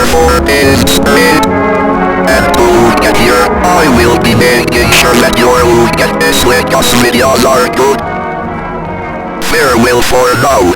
therefore is spirit. And to get here, I will be making sure that your get this with us videos are good. Farewell for now.